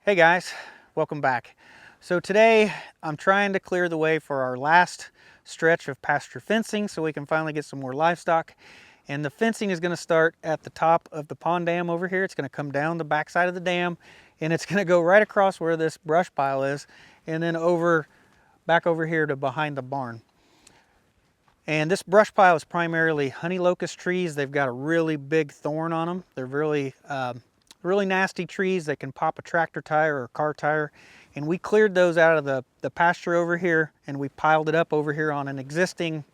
Hey guys, welcome back. So today I'm trying to clear the way for our last stretch of pasture fencing so we can finally get some more livestock. And the fencing is going to start at the top of the pond dam over here. It's going to come down the backside of the dam and it's going to go right across where this brush pile is and then back over here to behind the barn. And this brush pile is primarily honey locust trees. They've got a really big thorn on them. They're really nasty trees that can pop a tractor tire or a car tire. And we cleared those out of the pasture over here and we piled it up over here on an existing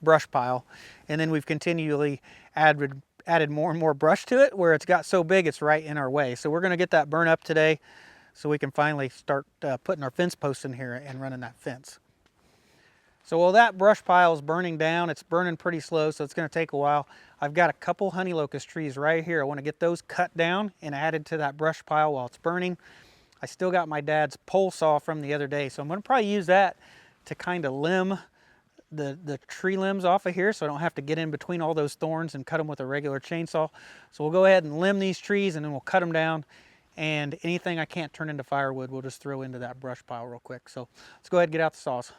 brush pile. And then we've continually added more and more brush to it where it's got so big it's right in our way. So we're gonna get that burn up today so we can finally start putting our fence posts in here and running that fence. So while that brush pile is burning down, it's burning pretty slow, so it's going to take a while. I've got a couple honey locust trees right here. I want to get those cut down and added to that brush pile while it's burning. I still got my dad's pole saw from the other day, so I'm going to probably use that to kind of limb the tree limbs off of here so I don't have to get in between all those thorns and cut them with a regular chainsaw. So we'll go ahead and limb these trees and then we'll cut them down, and anything I can't turn into firewood we'll just throw into that brush pile real quick. So let's go ahead and get out the saws.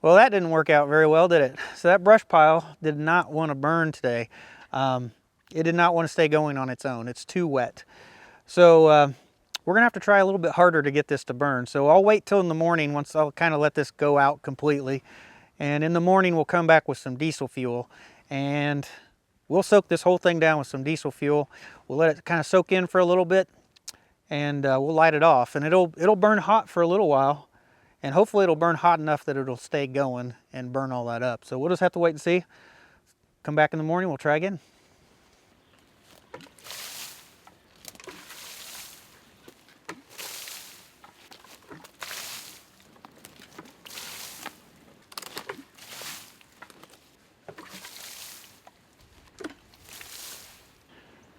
Well, that didn't work out very well, did it? So that brush pile did not want to burn today. It did not want to stay going on its own. It's too wet. So we're gonna have to try a little bit harder to get this to burn. So I'll wait till in the morning once I'll kind of let this go out completely. And in the morning we'll come back with some diesel fuel and we'll soak this whole thing down with some diesel fuel. We'll let it kind of soak in for a little bit and we'll light it off. And it'll burn hot for a little while. And hopefully it'll burn hot enough that it'll stay going and burn all that up. So we'll just have to wait and see. Come back in the morning, we'll try again.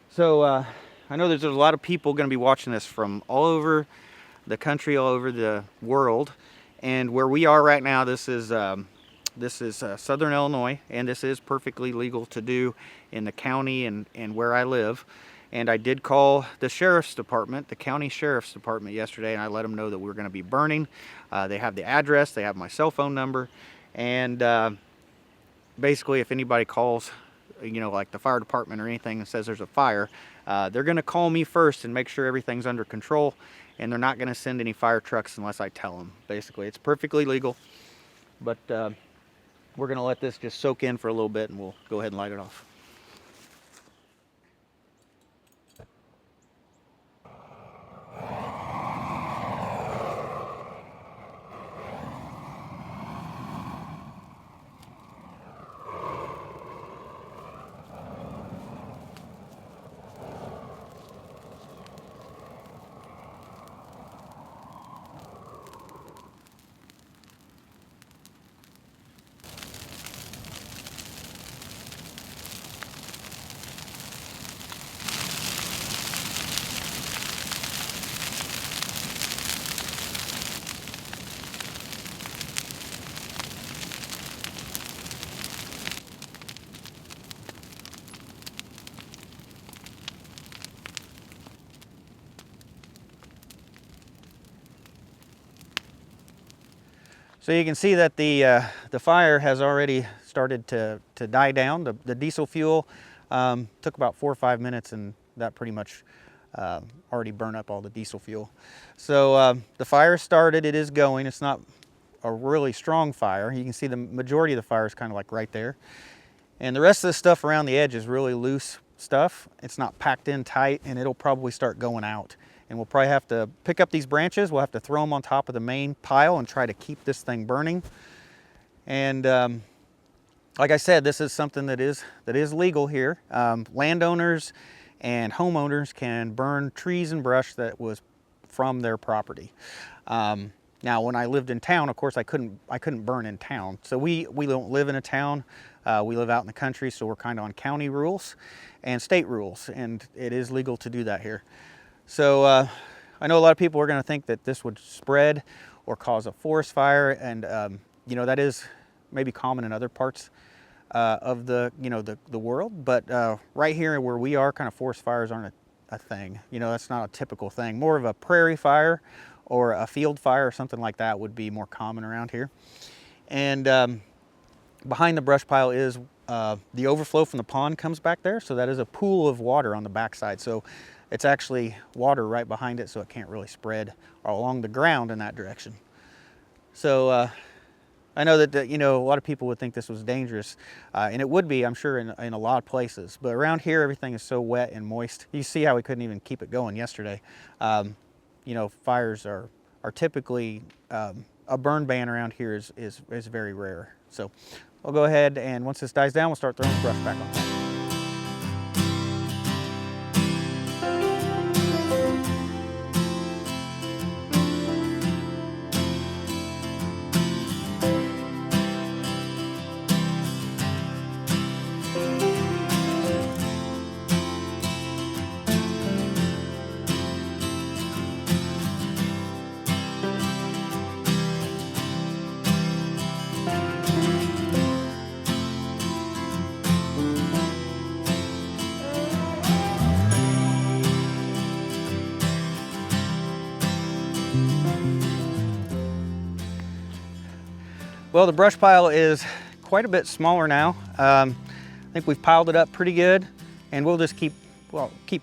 So I know there's a lot of people going to be watching this from all over the country, all over the world. And where we are right now, this is Southern Illinois, and this is perfectly legal to do in the county and where I live. And I did call the sheriff's department, the county sheriff's department yesterday, and I let them know that we're going to be burning. They have the address, they have my cell phone number, and basically if anybody calls, you know, like the fire department or anything and says there's a fire, they're going to call me first and make sure everything's under control, and they're not going to send any fire trucks unless I tell them. Basically, it's perfectly legal, but we're going to let this just soak in for a little bit, and we'll go ahead and light it off. So you can see that the fire has already started to die down. The diesel fuel took about 4 or 5 minutes, and that pretty much already burned up all the diesel fuel. So the fire started, it is going. It's not a really strong fire. You can see the majority of the fire is kind of like right there. And the rest of the stuff around the edge is really loose stuff. It's not packed in tight, and it'll probably start going out. And we'll probably have to pick up these branches. We'll have to throw them on top of the main pile and try to keep this thing burning. And like I said, this is something that is legal here. Landowners and homeowners can burn trees and brush that was from their property. Now, when I lived in town, of course, I couldn't burn in town. So we don't live in a town. We live out in the country, so we're kind of on county rules and state rules, and it is legal to do that here. So I know a lot of people are going to think that this would spread or cause a forest fire, and you know, that is maybe common in other parts of the world, but right here where we are, kind of forest fires aren't a thing. You know, that's not a typical thing. More of a prairie fire or a field fire or something like that would be more common around here. And behind the brush pile is the overflow from the pond comes back there, so that is a pool of water on the backside. So it's actually water right behind it, so it can't really spread along the ground in that direction. So I know that you know, a lot of people would think this was dangerous, and it would be, I'm sure, in a lot of places. But around here, everything is so wet and moist. You see how we couldn't even keep it going yesterday. You know, fires are typically, a burn ban around here is very rare. So I'll go ahead, and once this dies down, we'll start throwing the brush back on top. Well, the brush pile is quite a bit smaller now. I think we've piled it up pretty good, and we'll just keep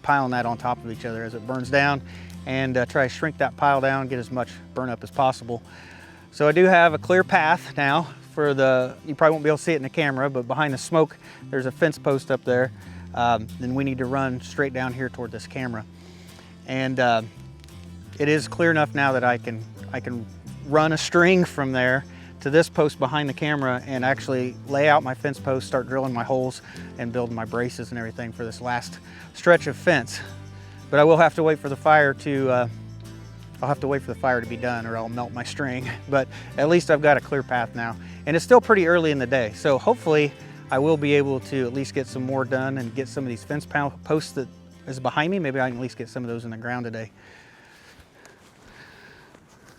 piling that on top of each other as it burns down, and try to shrink that pile down, get as much burn up as possible. So I do have a clear path now for you probably won't be able to see it in the camera, but behind the smoke, there's a fence post up there. Then we need to run straight down here toward this camera. And it is clear enough now that I can run a string from there to this post behind the camera and actually lay out my fence post, start drilling my holes and building my braces and everything for this last stretch of fence. But I will have to wait for the fire to, I'll have to wait for the fire to be done, or I'll melt my string. But at least I've got a clear path now. And it's still pretty early in the day, so hopefully I will be able to at least get some more done and get some of these fence posts that is behind me. Maybe I can at least get some of those in the ground today.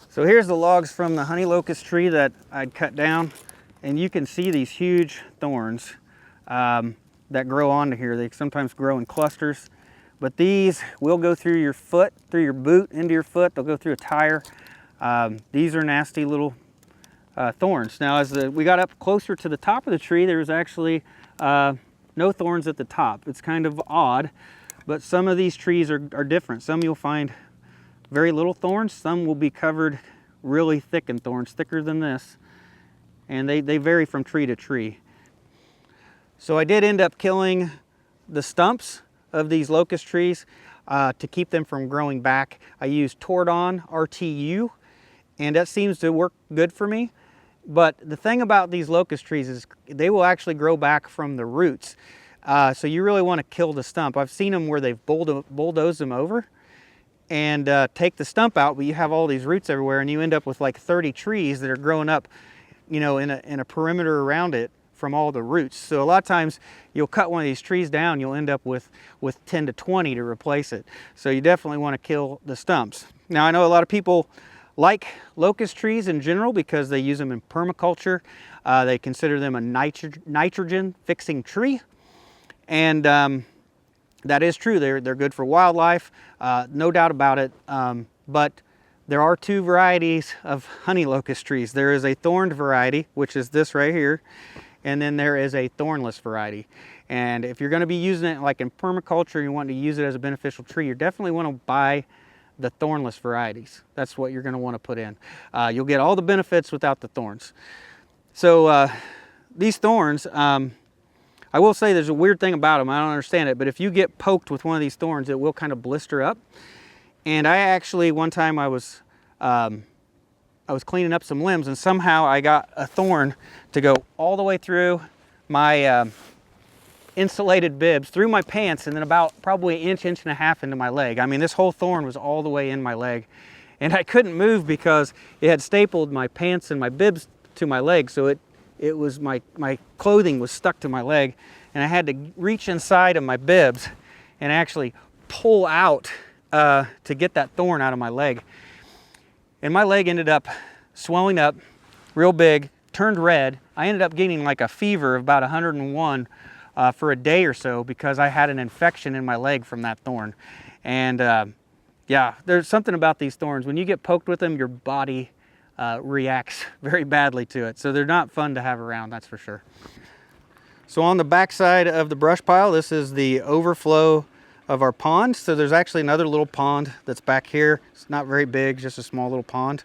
So here's the logs from the honey locust tree that I'd cut down, and you can see these huge thorns that grow onto here. They sometimes grow in clusters, But these will go through your foot, through your boot, into your foot. They'll go through a tire. These are nasty little thorns. Now, as we got up closer to the top of the tree, there was actually no thorns at the top. It's kind of odd, but some of these trees are different. Some you'll find very little thorns. Some will be covered really thick in thorns, thicker than this. And they vary from tree to tree. So I did end up killing the stumps of these locust trees to keep them from growing back. I used Tordon RTU, and that seems to work good for me. But the thing about these locust trees is they will actually grow back from the roots. So you really want to kill the stump. I've seen them where they've bulldozed them over and take the stump out, but you have all these roots everywhere, and you end up with like 30 trees that are growing up, you know, in a perimeter around it from all the roots. So a lot of times you'll cut one of these trees down, you'll end up with 10 to 20 to replace it. So you definitely want to kill the stumps. Now, I know a lot of people like locust trees in general because they use them in permaculture. They consider them a nitrogen fixing tree. And that is true. They're good for wildlife, no doubt about it. But there are two varieties of honey locust trees. There is a thorned variety, which is this right here, and then there is a thornless variety. And if you're going to be using it like in permaculture, you want to use it as a beneficial tree, you definitely want to buy the thornless varieties. That's what you're going to want to put in. You'll get all the benefits without the thorns. So these thorns, I will say there's a weird thing about them. I don't understand it, but if you get poked with one of these thorns, it will kind of blister up. And I actually, one time I was cleaning up some limbs, and somehow I got a thorn to go all the way through my insulated bibs, through my pants, and then about probably an inch and a half into my leg. I mean, this whole thorn was all the way in my leg. And I couldn't move because it had stapled my pants and my bibs to my leg, so it was my clothing was stuck to my leg, and I had to reach inside of my bibs and actually pull out to get that thorn out of my leg. And my leg ended up swelling up real big, turned red. I ended up getting like a fever of about 101 for a day or so because I had an infection in my leg from that thorn. And yeah, there's something about these thorns. When you get poked with them, your body reacts very badly to it. So they're not fun to have around, that's for sure. So on the back side of the brush pile, this is the overflow of our pond. So there's actually another little pond that's back here. It's not very big, just a small little pond.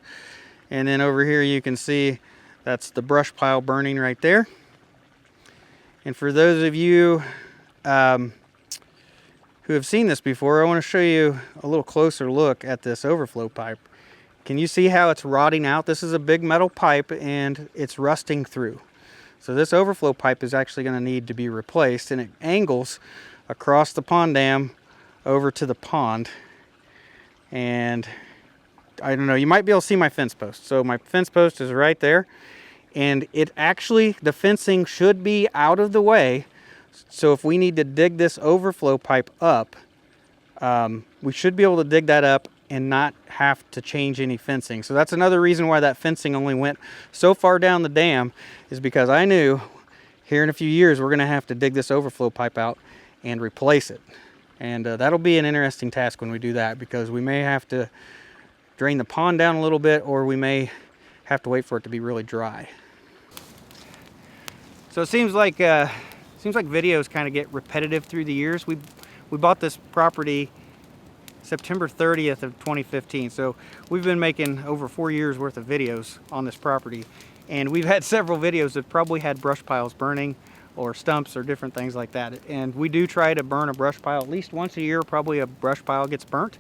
And then over here you can see that's the brush pile burning right there. And for those of you who have seen this before, I want to show you a little closer look at this overflow pipe. Can you see how it's rotting out? This is a big metal pipe and it's rusting through. So this overflow pipe is actually going to need to be replaced, and it angles across the pond dam over to the pond. And I don't know, you might be able to see my fence post. So my fence post is right there, and it actually, the fencing should be out of the way. So if we need to dig this overflow pipe up, we should be able to dig that up and not have to change any fencing. So that's another reason why that fencing only went so far down the dam, is because I knew here in a few years we're gonna have to dig this overflow pipe out and replace it. And that'll be an interesting task when we do that, because we may have to drain the pond down a little bit, or we may have to wait for it to be really dry. So it seems like videos kind of get repetitive through the years. We bought this property September 30th of 2015. So we've been making over 4 years worth of videos on this property. And we've had several videos that probably had brush piles burning or stumps or different things like that. And we do try to burn a brush pile at least once a year. Probably a brush pile gets burnt.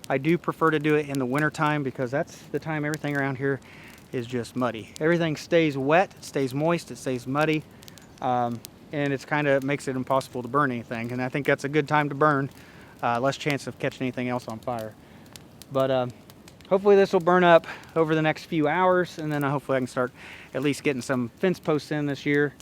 I do prefer to do it in the winter time, because that's the time everything around here is just muddy. Everything stays wet, it stays moist, it stays muddy. And it's kind of makes it impossible to burn anything. And I think that's a good time to burn. Less chance of catching anything else on fire. But hopefully this will burn up over the next few hours, and then hopefully I can start at least getting some fence posts in this year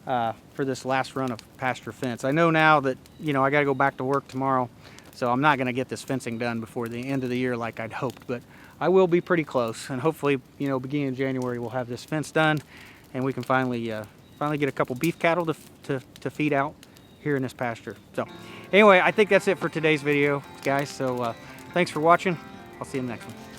for this last run of pasture fence. I know now that, you know, I got to go back to work tomorrow, so I'm not going to get this fencing done before the end of the year like I'd hoped, but I will be pretty close, and hopefully, you know, beginning of January we'll have this fence done, and we can finally get a couple beef cattle to feed out here in this pasture. So anyway, I think that's it for today's video, guys. So thanks for watching. I'll see you in the next one.